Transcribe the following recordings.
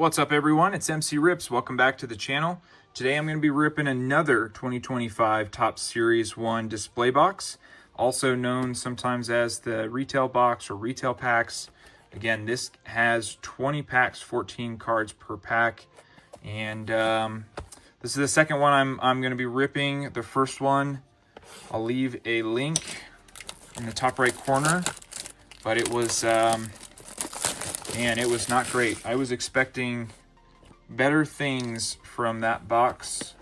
What's up everyone, it's MC Rips. Welcome back to the channel. Today I'm going to be ripping another 2025 Topps Series 1 display box, also known sometimes as the retail box or retail packs. Again, this has 20 packs, 14 cards per pack, and this is the second one I'm going to be ripping. The first one, I'll leave a link in the top right corner, but it was... Man, it was not great. I was expecting better things from that box,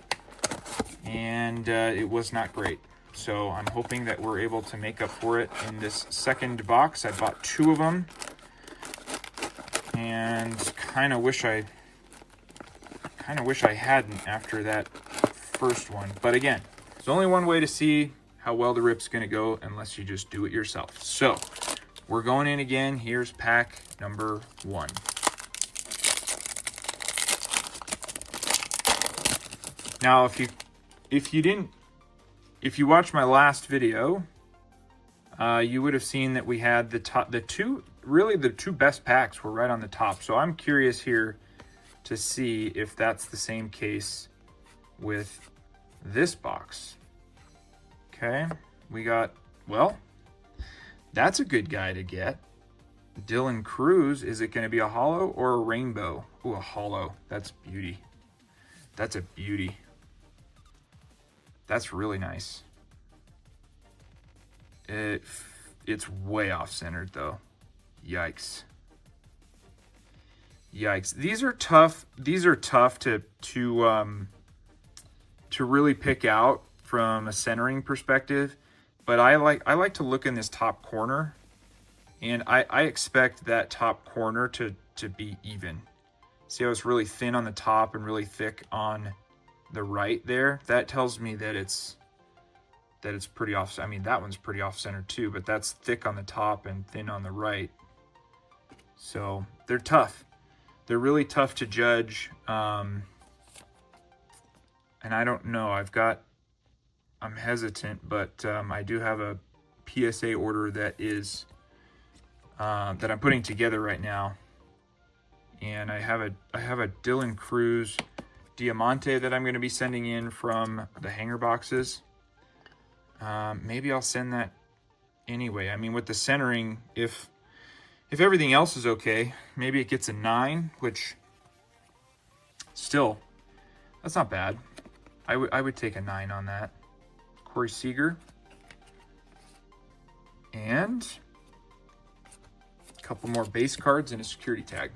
and it was not great. So I'm hoping that we're able to make up for it in this second box. I bought 2 of them, and kind of wish I hadn't after that first one. But again, there's only one way to see how well the rip's going to go unless you just do it yourself. So we're going in again. Here's pack number 1. Now, if you watched my last video, you would have seen that we had the two best packs were right on the top. So I'm curious here to see if that's the same case with this box. Okay, we got, well, that's a good guy to get. Dylan Cruz. Is it going to be a holo or a rainbow? Ooh, a holo. That's beauty. That's a beauty. That's really nice. It's way off centered though. Yikes. Yikes. These are tough. These are tough to really pick out from a centering perspective. But I like to look in this top corner, and I expect that top corner to be even. See how it's really thin on the top and really thick on the right there? That tells me that it's pretty off. I mean, that one's pretty off center too, but that's thick on the top and thin on the right. So they're tough. They're really tough to judge. And I don't know. I'm hesitant, but I do have a PSA order that is that I'm putting together right now, and I have a Dylan Cruz Diamante that I'm going to be sending in from the hanger boxes. Maybe I'll send that anyway. I mean, with the centering, if everything else is okay, maybe it gets a 9, which still, that's not bad. I would take a 9 on that. Corey Seager, and a couple more base cards and a security tag.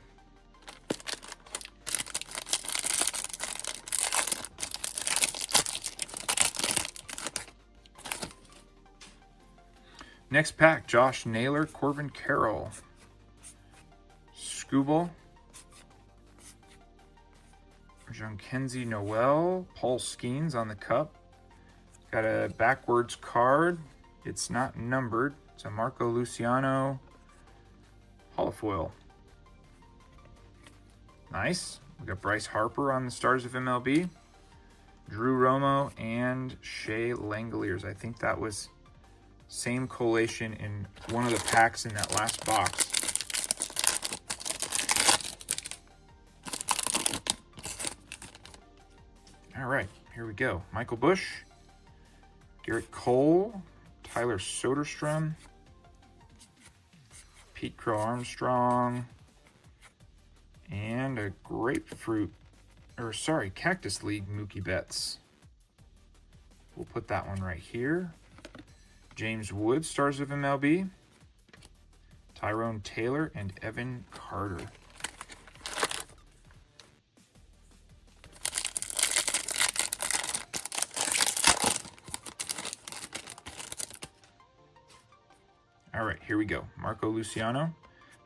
Next pack, Josh Naylor, Corbin Carroll, Scooble, Jean-Kenzie Noel, Paul Skeens on the cup. Got a backwards card. It's not numbered. It's a Marco Luciano holofoil. Nice. We got Bryce Harper on the Stars of MLB. Drew Romo and Shea Langoliers. I think that was same collation in one of the packs in that last box. All right, here we go. Michael Bush, Garrett Cole, Tyler Soderstrom, Pete Crow Armstrong, and a Cactus League Mookie Betts. We'll put that one right here. James Wood, Stars of MLB, Tyrone Taylor, and Evan Carter. All right, here we go. Marco Luciano.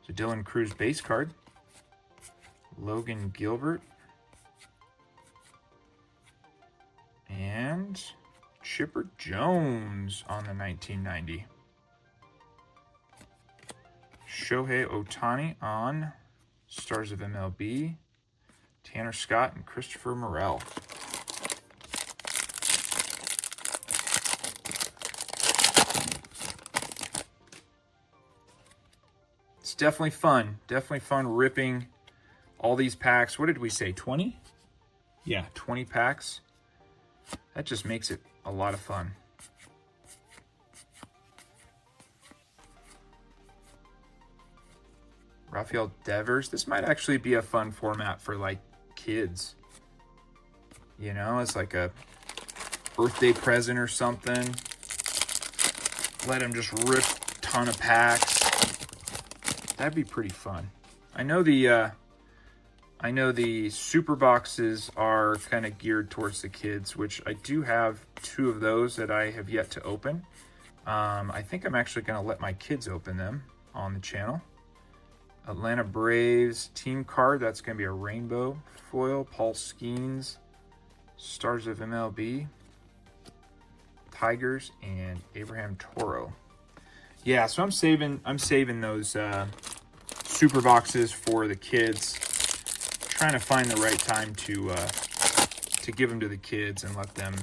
It's a Dylan Cruz base card. Logan Gilbert. And Chipper Jones on the 1990. Shohei Ohtani on Stars of MLB. Tanner Scott and Christopher Morel. It's definitely fun. Definitely fun ripping All these packs, what did we say, 20? Yeah, 20 packs. That just makes it a lot of fun. Rafael Devers. This might actually be a fun format for like kids. You know, it's like a birthday present or something. Let them just rip a ton of packs. That'd be pretty fun. I know the super boxes are kind of geared towards the kids, which I do have 2 of those that I have yet to open. I think I'm actually going to let my kids open them on the channel. Atlanta Braves team card. That's going to be a rainbow foil. Paul Skeens, Stars of MLB, Tigers, and Abraham Toro. Yeah, so I'm saving those super boxes for the kids. Trying to find the right time to give them to the kids and let them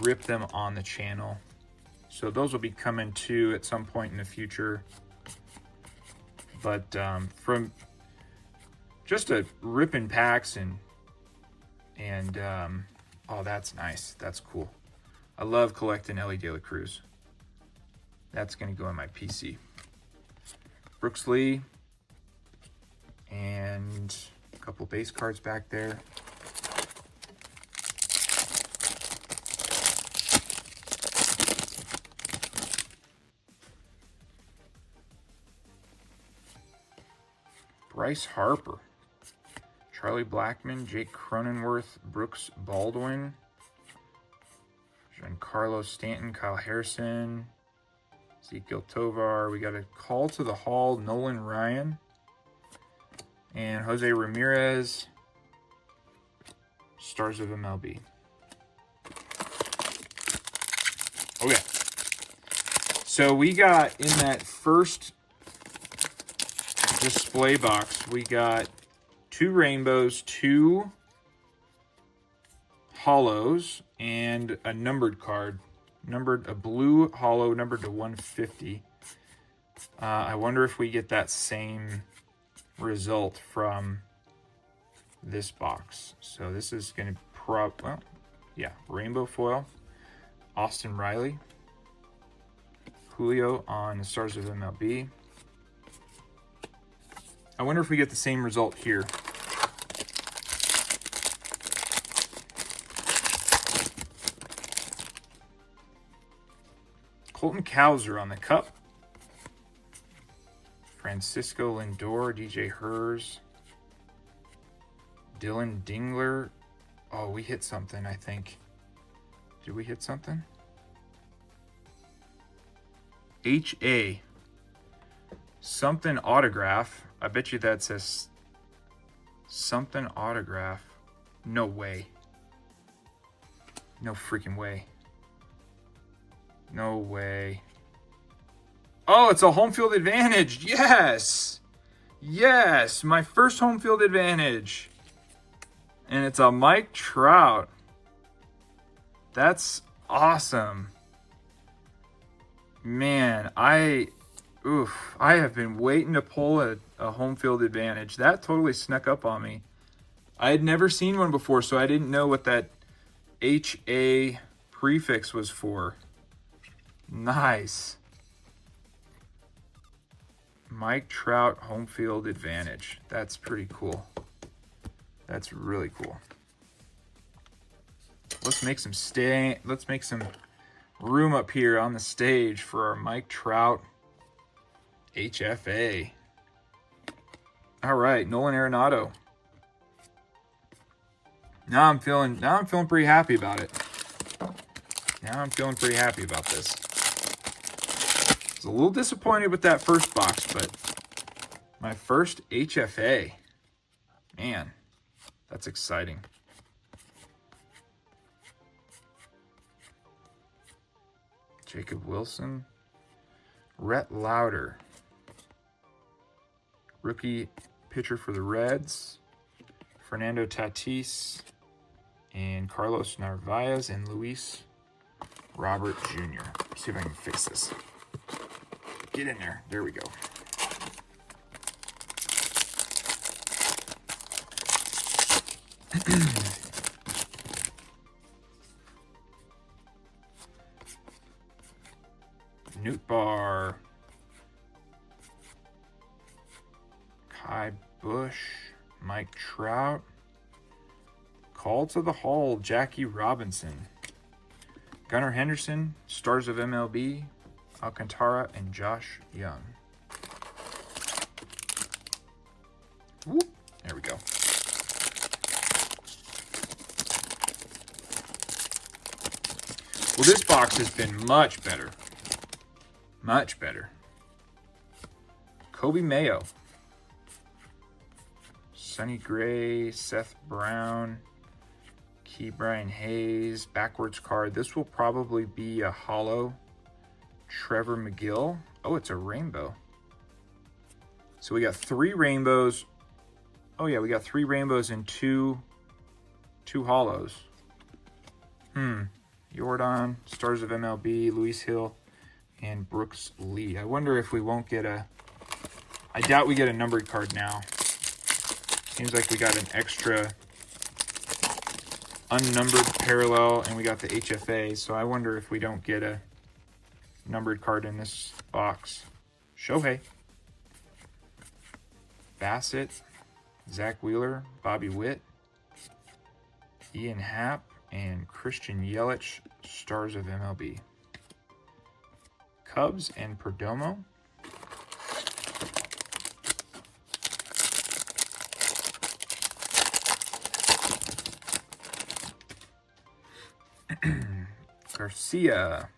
rip them on the channel. So those will be coming too at some point in the future. But from just a ripping packs and oh, that's nice. That's cool. I love collecting Ellie De La Cruz. That's going to go in my PC. Brooks Lee and a couple base cards back there. Bryce Harper, Charlie Blackmon, Jake Cronenworth, Brooks Baldwin, Giancarlo Stanton, Kyle Harrison, Ezekiel Tovar. We got a call to the hall, Nolan Ryan, and Jose Ramirez, Stars of MLB. Okay. So we got in that first display box, we got 2 rainbows, 2 holos, and a numbered card. A blue holo numbered to 150. I wonder if we get that same result from this box. So this is going to rainbow foil. Austin Riley. Julio on the Stars of MLB. I wonder if we get the same result here. Colton Cowser on the cup. Francisco Lindor, DJ Hers. Dylan Dingler. Oh, we hit something, I think. Did we hit something? H.A. Something autograph. I bet you that says something autograph. No way. No freaking way. No way. Oh, it's a home field advantage. Yes. Yes. My first home field advantage. And it's a Mike Trout. That's awesome. Man, I have been waiting to pull a home field advantage. That totally snuck up on me. I had never seen one before, so I didn't know what that HA prefix was for. Nice. Mike Trout home field advantage. That's pretty cool. That's really cool. Let's make some room up here on the stage for our Mike Trout HFA. All right, Nolan Arenado. Now I'm feeling pretty happy about it. Now I'm feeling pretty happy about this. I was a little disappointed with that first box, but my first HFA. Man, that's exciting. Jacob Wilson. Rhett Lauder. Rookie pitcher for the Reds. Fernando Tatis. And Carlos Narvaez and Luis Robert Jr. Let's see if I can fix this. Get in there. There we go. Newt Bar. Kai Bush. Mike Trout. Call to the Hall, Jackie Robinson. Gunnar Henderson, Stars of MLB, Alcantara, and Josh Young. Whoop. There we go. Well, this box has been much better. Much better. Kobe Mayo. Sonny Gray, Seth Brown, Key Brian Hayes, backwards card. This will probably be a holo. Trevor McGill. Oh, it's a rainbow. So we got 3 rainbows. Oh yeah, we got 3 rainbows and two holos. Jordan, Stars of MLB, Luis Hill, and Brooks Lee. I wonder if we won't get a... I doubt we get a numbered card now. Seems like we got an extra unnumbered parallel, and we got the HFA, so I wonder if we don't get a numbered card in this box. Shohei. Bassett, Zach Wheeler, Bobby Witt, Ian Happ, and Christian Yelich, Stars of MLB. Cubs and Perdomo. Garcia,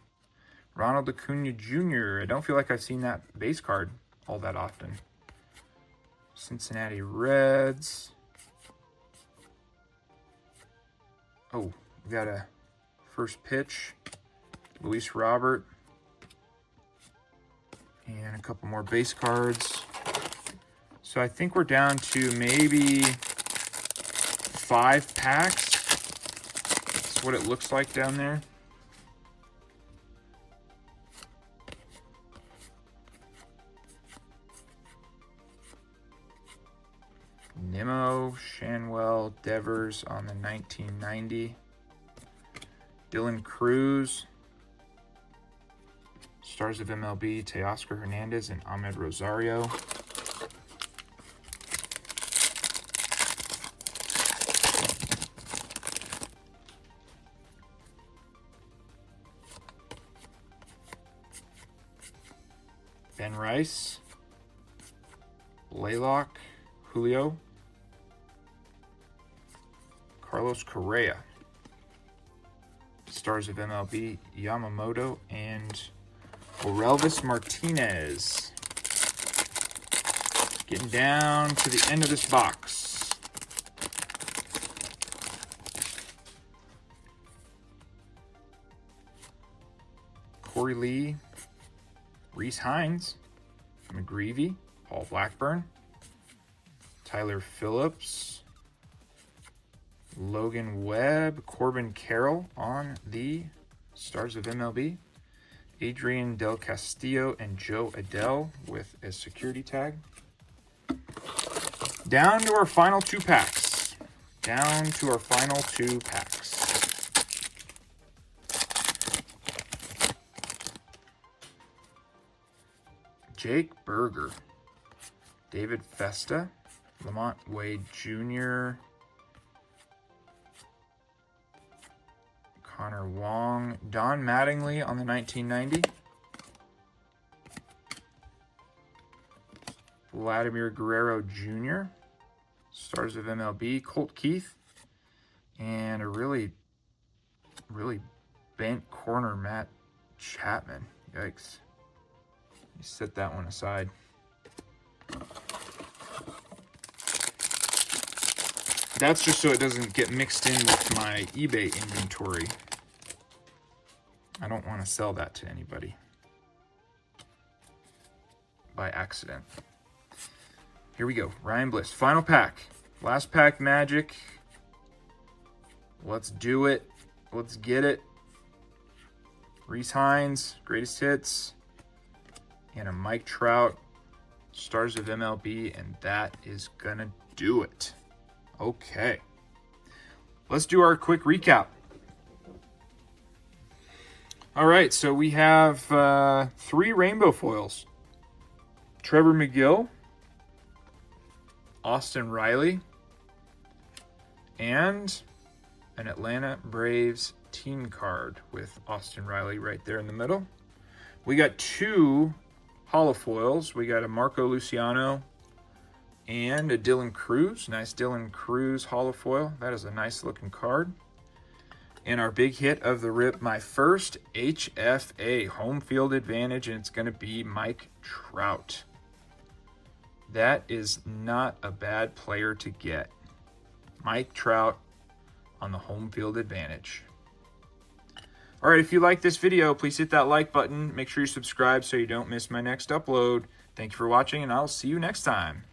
Ronald Acuna Jr. I don't feel like I've seen that base card all that often. Cincinnati Reds. Oh, we got a first pitch. Luis Robert. And a couple more base cards. So I think we're down to maybe 5 packs. That's what it looks like down there. Nimmo, Shanwell, Devers on the 1990. Dylan Cruz. Stars of MLB, Teoscar Hernandez and Ahmed Rosario. Ben Rice. Blaylock, Julio. Carlos Correa. Stars of MLB, Yamamoto and Orelvis Martinez. Getting down to the end of this box. Corey Lee, Reese Hines, McGreevy, Paul Blackburn, Tyler Phillips, Logan Webb, Corbin Carroll on the Stars of MLB, Adrian Del Castillo and Joe Adele with a security tag. Down to our final 2 packs. Down to our final 2 packs. Jake Berger, David Festa, Lamont Wade Jr., Connor Wong, Don Mattingly on the 1990. Vladimir Guerrero Jr., Stars of MLB, Colt Keith, and a really bent corner, Matt Chapman. Yikes. You set that one aside. That's just so it doesn't get mixed in with my eBay inventory. I don't want to sell that to anybody by accident. Here we go. Ryan Bliss. Final pack. Last pack magic. Let's do it. Let's get it. Reese Hines, greatest hits. And a Mike Trout, Stars of MLB. And that is going to do it. Okay. let's do our quick recap. All right, so we have 3 rainbow foils. Trevor McGill, Austin Riley, and an Atlanta Braves team card with Austin Riley right there in the middle. We got 2 holo foils. We got a Marco Luciano and a Dylan Cruz. Nice Dylan Cruz holo foil. That is a nice looking card. And our big hit of the rip, my first HFA, home field advantage, and it's going to be Mike Trout. That is not a bad player to get. Mike Trout on the home field advantage. All right, if you like this video, please hit that like button. Make sure you subscribe so you don't miss my next upload. Thank you for watching, and I'll see you next time.